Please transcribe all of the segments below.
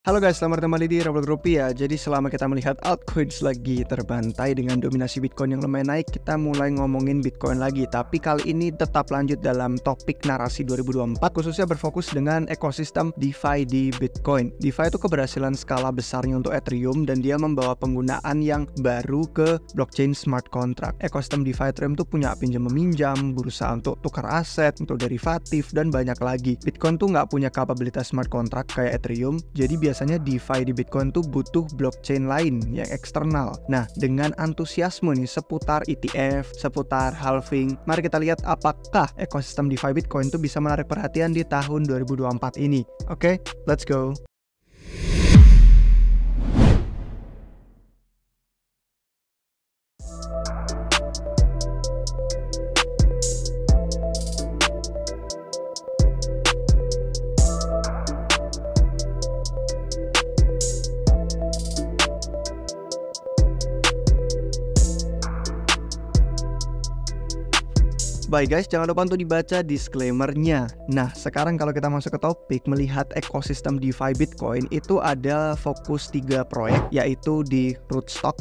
Halo guys, selamat kembali di Roblox Rupiah. Jadi selama kita melihat altcoins lagi terbantai dengan dominasi Bitcoin yang lumayan naik, kita mulai ngomongin Bitcoin lagi. Tapi kali ini tetap lanjut dalam topik narasi 2024, khususnya berfokus dengan ekosistem DeFi di Bitcoin. DeFi itu keberhasilan skala besarnya untuk Ethereum dan dia membawa penggunaan yang baru ke blockchain smart contract. Ekosistem DeFi Ethereum tuh punya pinjam-meminjam, berusaha untuk tukar aset, untuk derivatif, dan banyak lagi. Bitcoin tuh nggak punya kapabilitas smart contract kayak Ethereum, jadi biasanya DeFi di Bitcoin tuh butuh blockchain lain yang eksternal. Nah, dengan antusiasme nih seputar ETF, seputar halving, mari kita lihat apakah ekosistem DeFi Bitcoin tuh bisa menarik perhatian di tahun 2024 ini. Oke, let's go. Baik guys, jangan lupa untuk dibaca disclaimer-nya. Nah, sekarang kalau kita masuk ke topik, melihat ekosistem DeFi Bitcoin itu ada fokus 3 proyek, yaitu di Rootstock.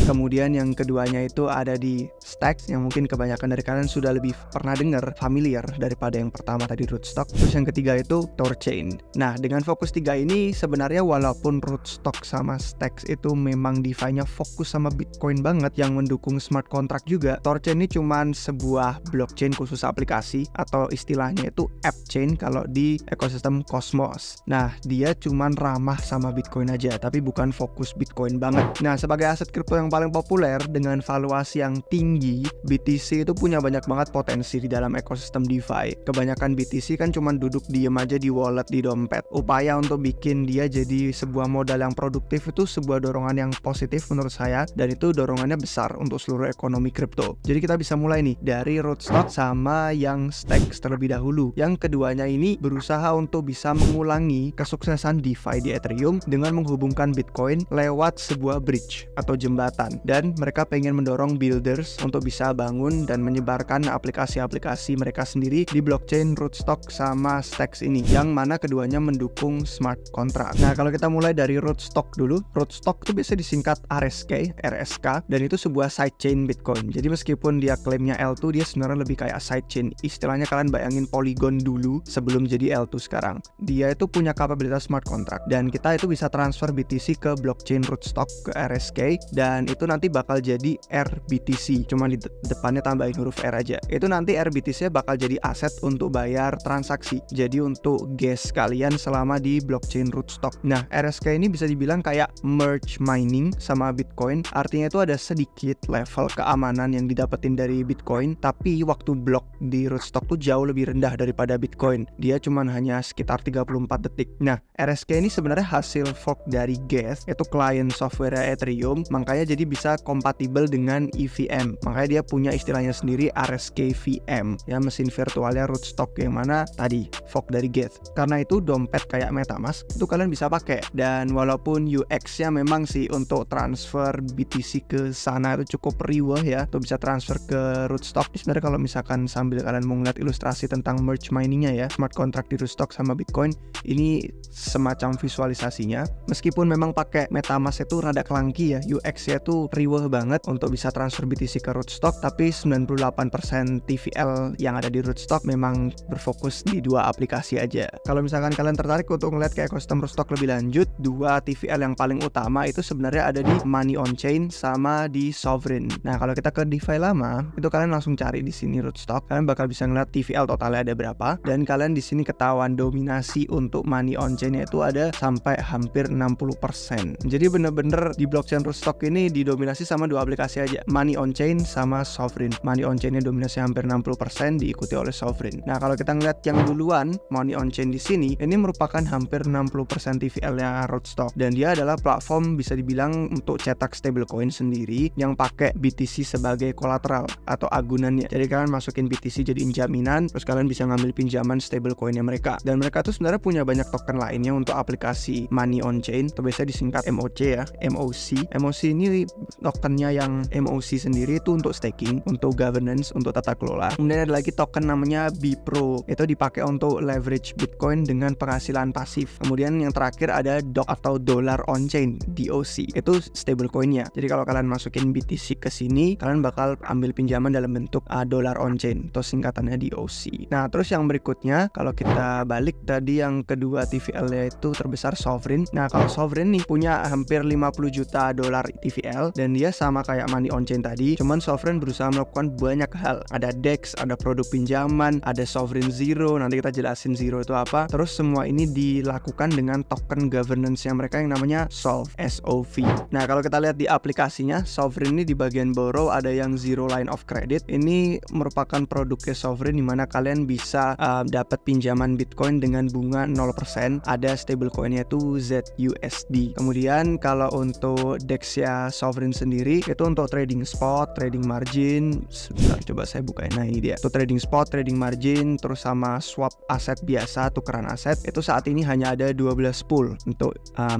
Kemudian yang keduanya itu ada di Stacks, yang mungkin kebanyakan dari kalian sudah lebih pernah dengar, familiar daripada yang pertama tadi Rootstock. Terus yang ketiga itu Thorchain. Nah, dengan fokus 3 ini sebenarnya walaupun Rootstock sama Stacks itu memang DeFi-nya fokus sama Bitcoin banget yang mendukung smart contract juga, Thorchain ini cuman sebuah blockchain khusus aplikasi atau istilahnya itu app chain kalau di ekosistem Cosmos. Nah, dia cuman ramah sama Bitcoin aja, tapi bukan fokus Bitcoin banget. Nah, sebagai aset kripto yang paling populer dengan valuasi yang tinggi, BTC itu punya banyak banget potensi di dalam ekosistem DeFi. Kebanyakan BTC kan cuman duduk diem aja di wallet, di dompet. Upaya untuk bikin dia jadi sebuah modal yang produktif itu sebuah dorongan yang positif menurut saya, dan itu dorongannya besar untuk seluruh ekonomi kripto. Jadi kita bisa mulai nih dari Rootstock sama yang Stacks terlebih dahulu. Yang keduanya ini berusaha untuk bisa mengulangi kesuksesan DeFi di Ethereum dengan menghubungkan Bitcoin lewat sebuah bridge atau jembatan, dan mereka pengen mendorong builders untuk bisa bangun dan menyebarkan aplikasi-aplikasi mereka sendiri di blockchain Rootstock sama Stacks ini, yang mana keduanya mendukung smart contract. Nah, kalau kita mulai dari Rootstock dulu, Rootstock itu biasa disingkat RSK, dan itu sebuah sidechain Bitcoin. Jadi meskipun dia klaimnya L2, dia sebenarnya lebih kayak sidechain. Istilahnya kalian bayangin Polygon dulu sebelum jadi L2 sekarang. Dia itu punya kapabilitas smart contract, dan kita itu bisa transfer BTC ke blockchain Rootstock ke RSK, dan itu nanti bakal jadi RBTC, cuma di depannya tambahin huruf R aja. Itu nanti RBTC bakal jadi aset untuk bayar transaksi, jadi untuk gas kalian selama di blockchain Rootstock. Nah, RSK ini bisa dibilang kayak merge mining sama Bitcoin, artinya itu ada sedikit level keamanan yang didapetin dari Bitcoin, tapi waktu blok di Rootstock tuh jauh lebih rendah daripada Bitcoin. Dia cuma hanya sekitar 34 detik. Nah, RSK ini sebenarnya hasil fork dari Gas, itu client software Ethereum, makanya jadi bisa kompatibel dengan EVM. Makanya dia punya istilahnya sendiri RSK VM, ya, mesin virtualnya Rootstock yang mana tadi fork dari Gas. Karena itu dompet kayak MetaMask itu kalian bisa pakai, dan walaupun UX-nya memang sih untuk transfer BTC ke sana itu cukup riweh ya, untuk bisa transfer ke Rootstock. Sebenarnya kalau misalkan sambil kalian mau ngeliat ilustrasi tentang merge miningnya ya, smart contract di Rootstock sama Bitcoin, ini semacam visualisasinya. Meskipun memang pakai MetaMask itu rada clunky ya, UX-nya tuh riweh banget untuk bisa transfer BTC ke Rootstock, tapi 98% TVL yang ada di Rootstock memang berfokus di 2 aplikasi aja. Kalau misalkan kalian tertarik untuk ngeliat ke ekosistem Rootstock lebih lanjut, 2 TVL yang paling utama itu sebenarnya ada di Money on Chain sama di Sovereign. Nah, kalau kita ke DeFi lama, itu kalian langsung cari di sini Rootstock, kalian bakal bisa ngeliat TVL totalnya ada berapa, dan kalian di sini ketahuan dominasi untuk Money on Chain itu ada sampai hampir 60%. Jadi bener-bener di blockchain Rootstock ini didominasi sama 2 aplikasi aja, Money on Chain sama Sovereign. Money on Chain-nya dominasi hampir 60%, diikuti oleh Sovereign. Nah, kalau kita ngeliat yang duluan, Money on Chain di sini, ini merupakan hampir 60% TVL-nya Rootstock, dan dia adalah platform bisa dibilang untuk cetak stablecoin sendiri yang pakai BTC sebagai kolateral atau agunannya. Jadi kalian masukin BTC jadiin jaminan, terus kalian bisa ngambil pinjaman stablecoinnya mereka. Dan mereka tuh sebenarnya punya banyak token lainnya untuk aplikasi money on chain, atau biasanya disingkat MOC ya, MOC. MOC ini tokennya yang MOC sendiri itu untuk staking, untuk governance, untuk tata kelola. Kemudian ada lagi token namanya BPRO, itu dipakai untuk leverage Bitcoin dengan penghasilan pasif. Kemudian yang terakhir ada DOC atau dollar on chain, DOC, itu stablecoinnya. Jadi kalau kalian masukin BTC ke sini, kalian bakal ambil pinjaman dalam bentuk dollar on chain atau singkatannya DOC. Nah, terus yang berikutnya kalau kita balik tadi yang kedua TVL-nya itu terbesar Sovereign. Nah, kalau Sovereign nih punya hampir 50 juta dolar TVL dan dia sama kayak money on chain tadi, cuman Sovereign berusaha melakukan banyak hal. Ada DEX, ada produk pinjaman, ada Sovereign Zero, nanti kita jelasin Zero itu apa. Terus semua ini dilakukan dengan token governance yang mereka yang namanya SOV, SOV. Nah, kalau kita lihat di aplikasinya, Sovereign ini di bagian borrow ada yang Zero Line of Credit. Ini merupakan produknya Sovereign dimana kalian bisa dapat pinjaman Bitcoin dengan bunga 0%. Ada stablecoinnya itu ZUSD. Kemudian kalau untuk DEX ya Sovereign sendiri itu untuk trading spot, trading margin. Sebentar, coba saya bukain. Nah, ini dia. Untuk trading spot, trading margin, terus sama swap aset biasa, tukeran aset. Itu saat ini hanya ada 12 pool untuk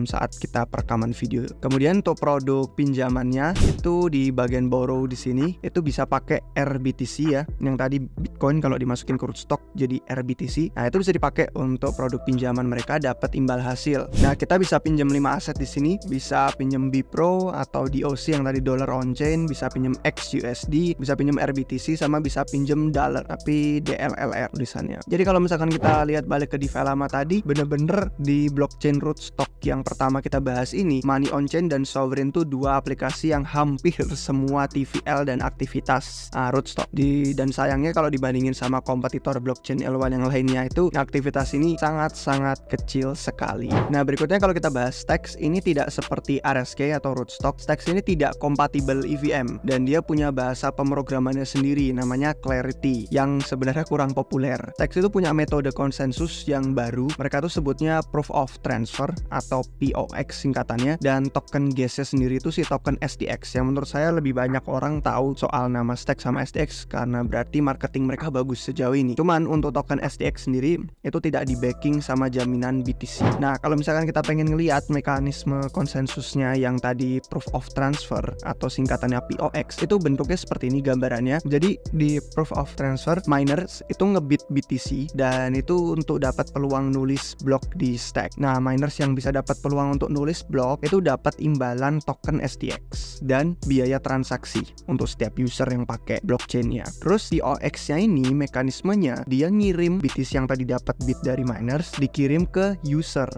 saat kita perekaman video. Kemudian untuk produk pinjamannya itu di bagian borrow di sini itu bisa pakai RBTC ya. Yang tadi Bitcoin kalau dimasukin ke Rootstock jadi RBTC. Nah, itu bisa dipakai untuk produk pinjaman mereka dapat imbal hasil. Nah, kita bisa pinjam 5 aset di sini, bisa pinjam BPRO atau DOC yang tadi dollar on chain, bisa pinjam XUSD, bisa pinjam RBTC, sama bisa pinjam dollar tapi DLLR tulisannya. Jadi kalau misalkan kita lihat balik ke DeFi lama tadi, bener-bener di blockchain Rootstock yang pertama kita bahas ini, money on chain dan Sovereign tuh dua aplikasi yang hampir semua TVL dan aktivitas Rootstock. Dan sayangnya kalau dibandingin sama kompetitor blockchain L1 yang lainnya itu aktivitas ini sangat-sangat kecil sekali. Nah, berikutnya kalau kita bahas Stacks, ini tidak seperti RSK atau Rootstock. Stacks ini tidak kompatibel EVM dan dia punya bahasa pemrogramannya sendiri namanya Clarity yang sebenarnya kurang populer. Stacks itu punya metode konsensus yang baru. Mereka tuh sebutnya Proof of Transfer atau POX singkatannya, dan token gas-nya sendiri itu si token STX yang menurut saya lebih banyak orang tahu soal nama Stacks sama STX karena berarti marketing mereka bagus sejauh ini. Cuman untuk token STX sendiri itu tidak di backing sama jaminan BTC. Nah, kalau misalkan kita pengen ngelihat mekanisme konsensusnya yang tadi Proof of Transfer atau singkatannya POX, itu bentuknya seperti ini gambarannya. Jadi di Proof of Transfer, miners itu ngebit BTC dan itu untuk dapat peluang nulis blok di stack. Nah, miners yang bisa dapat peluang untuk nulis blok itu dapat imbalan token STX dan biaya transaksi untuk setiap user yang pakai blockchainnya. Terus di OX-nya ini mekanismenya dia ngirim BTC yang tadi dapat bit dari miners dikirim ke user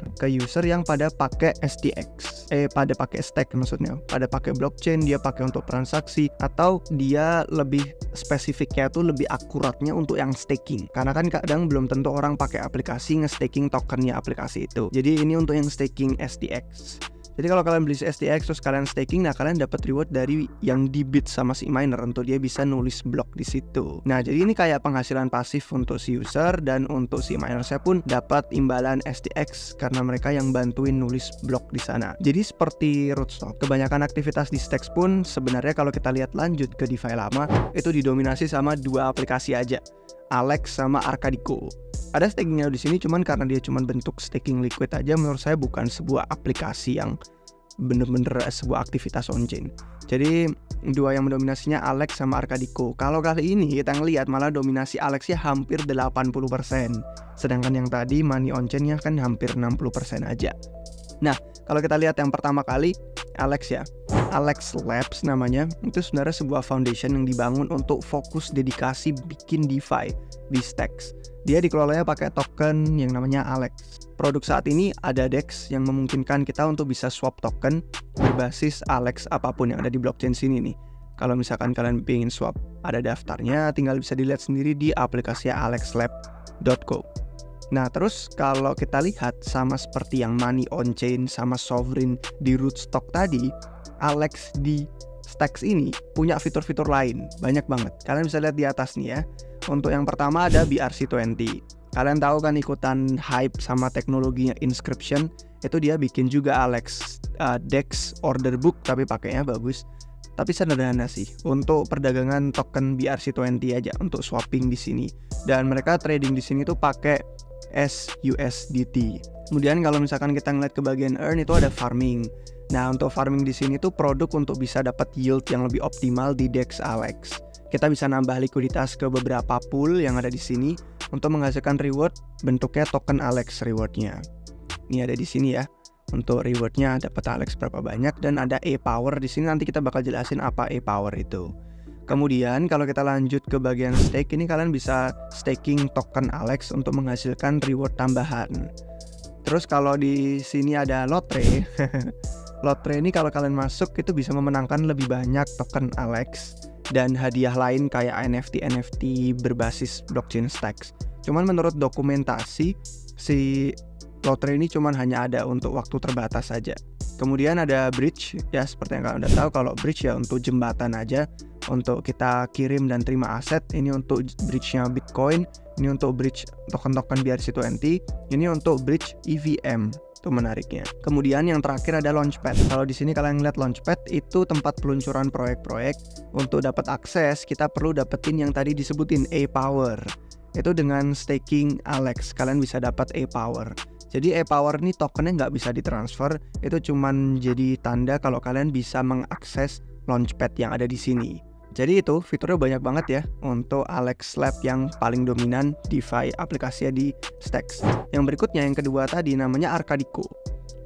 yang pada pakai STX, pada pakai stack maksudnya, pada pakai blockchain, dia pakai untuk transaksi, atau dia lebih spesifiknya tuh lebih akuratnya untuk yang staking. Karena kan kadang belum tentu orang pakai aplikasi nge-staking tokennya aplikasi itu. Jadi ini untuk yang staking STX. Jadi kalau kalian beli STX terus kalian staking, nah kalian dapat reward dari yang dibit sama si miner untuk dia bisa nulis blok di situ. Nah, jadi ini kayak penghasilan pasif untuk si user, dan untuk si minersnya pun dapat imbalan STX karena mereka yang bantuin nulis blok di sana. Jadi seperti Rootstock, kebanyakan aktivitas di Stacks pun sebenarnya kalau kita lihat lanjut ke DeFi lama itu didominasi sama dua aplikasi aja, Alex sama Arcadico. Ada stakingnya di sini, cuman karena dia cuman bentuk staking liquid aja, menurut saya bukan sebuah aplikasi yang bener-bener sebuah aktivitas on-chain. Jadi dua yang mendominasinya Alex sama Arcadico. Kalau kali ini kita ngelihat malah dominasi Alexnya hampir 80%, sedangkan yang tadi money on-chainnya kan hampir 60% aja. Nah, kalau kita lihat yang pertama kali Alex ya, Alex Labs namanya, itu sebenarnya sebuah foundation yang dibangun untuk fokus dedikasi bikin DeFi di Stacks. Dia dikelolanya pakai token yang namanya Alex. Produk saat ini ada DEX yang memungkinkan kita untuk bisa swap token berbasis Alex apapun yang ada di blockchain sini nih. Kalau misalkan kalian pengen swap, ada daftarnya, tinggal bisa dilihat sendiri di aplikasi alexlab.co. Nah, terus kalau kita lihat sama seperti yang money on chain sama Sovereign di Rootstock tadi, Alex di Stacks ini punya fitur-fitur lain, banyak banget. Kalian bisa lihat di atas nih ya. Untuk yang pertama ada BRC20. Kalian tahu kan ikutan hype sama teknologinya Inscription, itu dia bikin juga Alex DEX order book tapi pakainya bagus. tapi sederhana sih untuk perdagangan token BRC20 aja untuk swapping di sini. Dan mereka trading di sini tuh pakai SUSDT. Kemudian kalau misalkan kita ngeliat ke bagian earn itu ada farming. Nah, untuk farming di sini tuh produk untuk bisa dapat yield yang lebih optimal di DEX ALEX. Kita bisa nambah likuiditas ke beberapa pool yang ada di sini untuk menghasilkan reward bentuknya token ALEX rewardnya. Ini ada di sini ya. Untuk rewardnya dapat ALEX berapa banyak, dan ada E-Power di sini, nanti kita bakal jelasin apa E-Power itu. Kemudian kalau kita lanjut ke bagian stake, ini kalian bisa staking token ALEX untuk menghasilkan reward tambahan. Terus kalau di sini ada lotre. Lotre ini kalau kalian masuk itu bisa memenangkan lebih banyak token ALEX dan hadiah lain kayak NFT berbasis blockchain Stacks. Cuman menurut dokumentasi si lotre ini cuman hanya ada untuk waktu terbatas saja. Kemudian ada bridge ya, seperti yang kalian udah tahu kalau bridge ya untuk jembatan aja, untuk kita kirim dan terima aset. Ini untuk bridge-nya Bitcoin, ini untuk bridge token-token BRC20, ini untuk bridge EVM. Itu menariknya. Kemudian yang terakhir ada Launchpad. Kalau di sini kalian lihat Launchpad itu tempat peluncuran proyek-proyek. Untuk dapat akses kita perlu dapetin yang tadi disebutin E-Power. Itu dengan staking ALEX kalian bisa dapat E-Power. Jadi E-Power ini tokennya nggak bisa ditransfer, itu cuman jadi tanda kalau kalian bisa mengakses Launchpad yang ada di sini. Jadi itu fiturnya banyak banget ya untuk ALEX Lab yang paling dominan DeFi aplikasinya di Stacks. Yang berikutnya yang kedua tadi namanya Arcadico.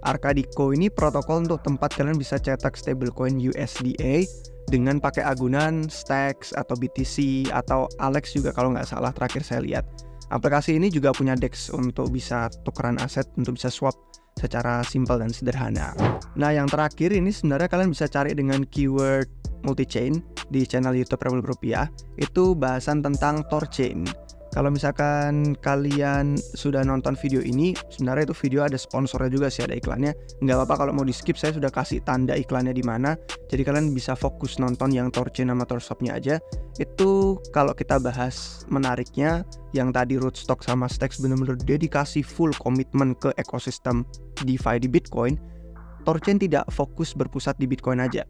Arcadico ini protokol untuk tempat kalian bisa cetak stablecoin USDA dengan pakai agunan Stacks atau BTC atau ALEX juga kalau nggak salah terakhir saya lihat. Aplikasi ini juga punya DEX untuk bisa tukeran aset, untuk bisa swap secara simpel dan sederhana. Nah, yang terakhir ini sebenarnya kalian bisa cari dengan keyword multi-chain di channel YouTube Republik Rupiah. Itu bahasan tentang Thorchain. Kalau misalkan kalian sudah nonton video ini, sebenarnya itu video ada sponsornya juga sih, ada iklannya. Nggak apa-apa kalau mau di skip, saya sudah kasih tanda iklannya di mana. Jadi kalian bisa fokus nonton yang Thorchain sama Thorshopnya aja. Itu kalau kita bahas menariknya, yang tadi Rootstock sama Stacks benar-benar dedikasi full komitmen ke ekosistem DeFi di Bitcoin. Thorchain tidak fokus berpusat di Bitcoin aja.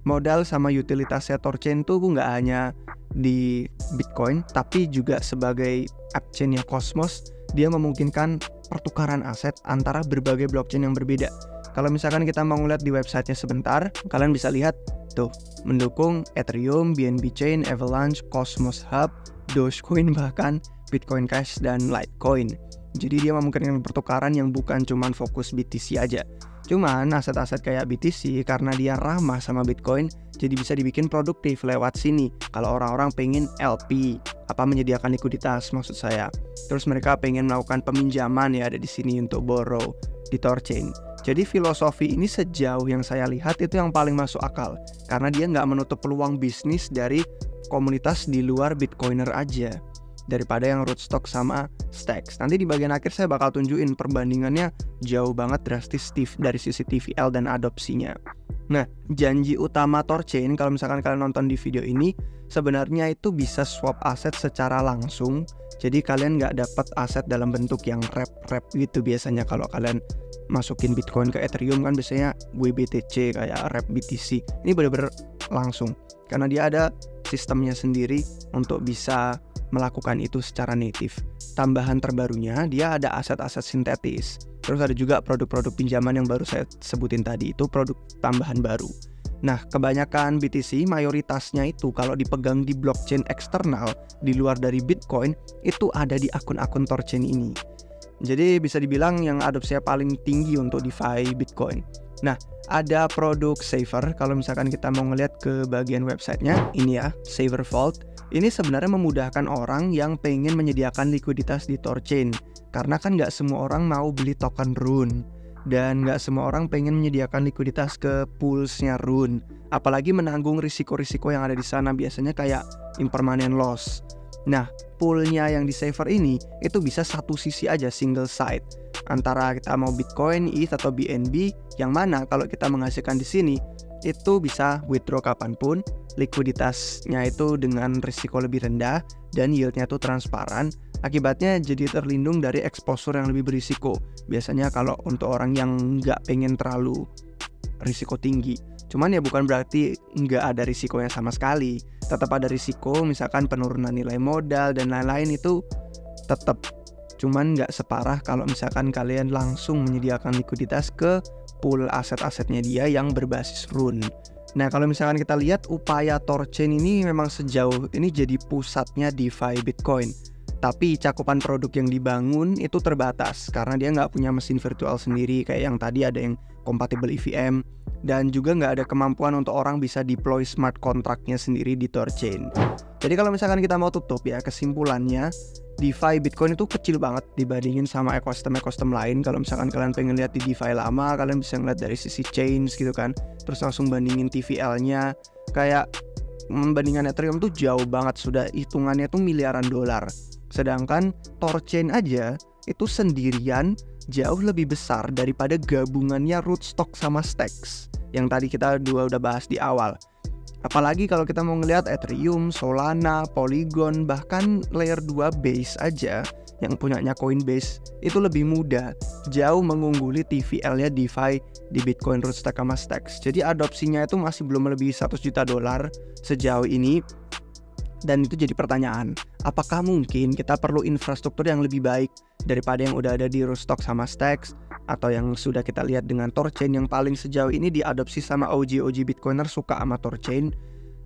Modal sama utilitasnya Thorchain tuh nggak hanya di Bitcoin, tapi juga sebagai appchain-nya Cosmos, dia memungkinkan pertukaran aset antara berbagai blockchain yang berbeda. Kalau misalkan kita mau ngeliat di websitenya sebentar, kalian bisa lihat tuh, mendukung Ethereum, BNB Chain, Avalanche, Cosmos Hub, Dogecoin, bahkan Bitcoin Cash dan Litecoin. Jadi dia memungkinkan pertukaran yang bukan cuma fokus BTC aja. Cuman aset-aset kayak BTC karena dia ramah sama Bitcoin, jadi bisa dibikin produktif lewat sini. Kalau orang-orang pengen LP, menyediakan likuiditas maksud saya. Terus mereka pengen melakukan peminjaman ya, ada di sini untuk borrow di Thorchain. Jadi filosofi ini sejauh yang saya lihat itu yang paling masuk akal, karena dia nggak menutup peluang bisnis dari komunitas di luar Bitcoiner aja, daripada yang Rootstock sama Stacks. Nanti di bagian akhir saya bakal tunjukin perbandingannya jauh banget drastis dari sisi TVL dan adopsinya. Nah, janji utama Thorchain kalau misalkan kalian nonton di video ini, sebenarnya itu bisa swap aset secara langsung. Jadi kalian nggak dapat aset dalam bentuk yang wrap gitu biasanya kalau kalian masukin Bitcoin ke Ethereum kan biasanya WBTC kayak wrap BTC. Ini benar-benar langsung karena dia ada sistemnya sendiri untuk bisa melakukan itu secara native. Tambahan terbarunya dia ada aset-aset sintetis. Terus ada juga produk-produk pinjaman yang baru saya sebutin tadi, itu produk tambahan baru. Nah, kebanyakan BTC mayoritasnya itu kalau dipegang di blockchain eksternal di luar dari Bitcoin itu ada di akun-akun Thorchain ini. Jadi bisa dibilang yang adopsinya paling tinggi untuk DeFi Bitcoin. Nah, ada produk Saver. Kalau misalkan kita mau ngeliat ke bagian websitenya, ini ya, Saver Vault. Ini sebenarnya memudahkan orang yang pengen menyediakan likuiditas di Thorchain. Karena kan nggak semua orang mau beli token Rune. Dan nggak semua orang pengen menyediakan likuiditas ke poolsnya Rune. Apalagi menanggung risiko-risiko yang ada di sana, biasanya kayak impermanent loss. Nah, poolnya yang di Saver ini, itu bisa satu sisi aja, single side. Antara kita mau Bitcoin, ETH, atau BNB, yang mana kalau kita menghasilkan di sini, itu bisa withdraw kapanpun, likuiditasnya itu dengan risiko lebih rendah, dan yieldnya itu transparan. Akibatnya jadi terlindung dari exposure yang lebih berisiko. Biasanya kalau untuk orang yang nggak pengen terlalu risiko tinggi. Cuman ya bukan berarti nggak ada risikonya sama sekali. Tetap ada risiko, misalkan penurunan nilai modal dan lain-lain itu tetap. Cuman nggak separah kalau misalkan kalian langsung menyediakan likuiditas ke pool aset-asetnya dia yang berbasis Rune. Nah, kalau misalkan kita lihat upaya Thorchain ini memang sejauh ini jadi pusatnya DeFi Bitcoin. Tapi cakupan produk yang dibangun itu terbatas karena dia nggak punya mesin virtual sendiri kayak yang tadi ada yang kompatibel EVM, dan juga nggak ada kemampuan untuk orang bisa deploy smart contract-nya sendiri di Thorchain. Jadi kalau misalkan kita mau tutup ya, kesimpulannya DeFi Bitcoin itu kecil banget dibandingin sama ekosistem-ekosistem lain. Kalau misalkan kalian pengen lihat di DeFi lama, kalian bisa ngeliat dari sisi chains gitu kan, terus langsung bandingin TVL-nya. Kayak membandingkan Ethereum tuh jauh banget, sudah hitungannya tuh miliaran dolar. Sedangkan Thorchain aja itu sendirian jauh lebih besar daripada gabungannya Rootstock sama Stacks yang tadi kita udah bahas di awal. Apalagi kalau kita mau ngelihat Ethereum, Solana, Polygon, bahkan layer 2 Base aja yang punyanya Coinbase itu lebih mudah, jauh mengungguli TVL-nya DeFi di Bitcoin, Rootstock sama Stacks. Jadi adopsinya itu masih belum melebihi $100 juta sejauh ini. Dan itu jadi pertanyaan, apakah mungkin kita perlu infrastruktur yang lebih baik daripada yang udah ada di Rootstock sama Stacks, atau yang sudah kita lihat dengan Thorchain yang paling sejauh ini diadopsi sama OG Bitcoiner suka sama Thorchain?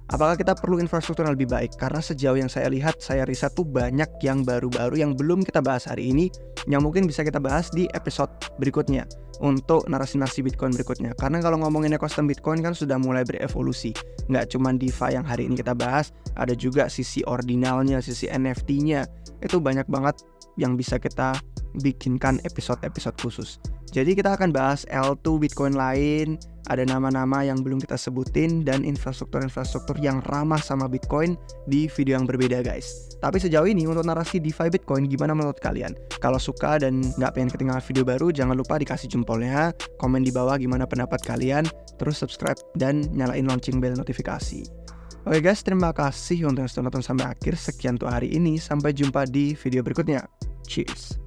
Apakah kita perlu infrastruktur yang lebih baik? Karena sejauh yang saya lihat, saya riset tuh banyak yang baru-baru yang belum kita bahas hari ini, yang mungkin bisa kita bahas di episode berikutnya untuk narasi-narasi Bitcoin berikutnya. Karena kalau ngomongin ekosistem Bitcoin kan sudah mulai berevolusi. Nggak cuma DeFi yang hari ini kita bahas, ada juga sisi ordinalnya, sisi NFT-nya. Itu banyak banget yang bisa kita bikinkan episode-episode khusus. Jadi kita akan bahas L2 Bitcoin lain, ada nama-nama yang belum kita sebutin, dan infrastruktur-infrastruktur yang ramah sama Bitcoin di video yang berbeda guys. Tapi sejauh ini untuk narasi DeFi Bitcoin gimana menurut kalian? Kalau suka dan nggak pengen ketinggalan video baru, jangan lupa dikasih jempolnya, komen di bawah gimana pendapat kalian, terus subscribe dan nyalain lonceng bell notifikasi. Oke guys, terima kasih untuk yang sudah nonton sampai akhir. Sekian untuk hari ini, sampai jumpa di video berikutnya. Cheers.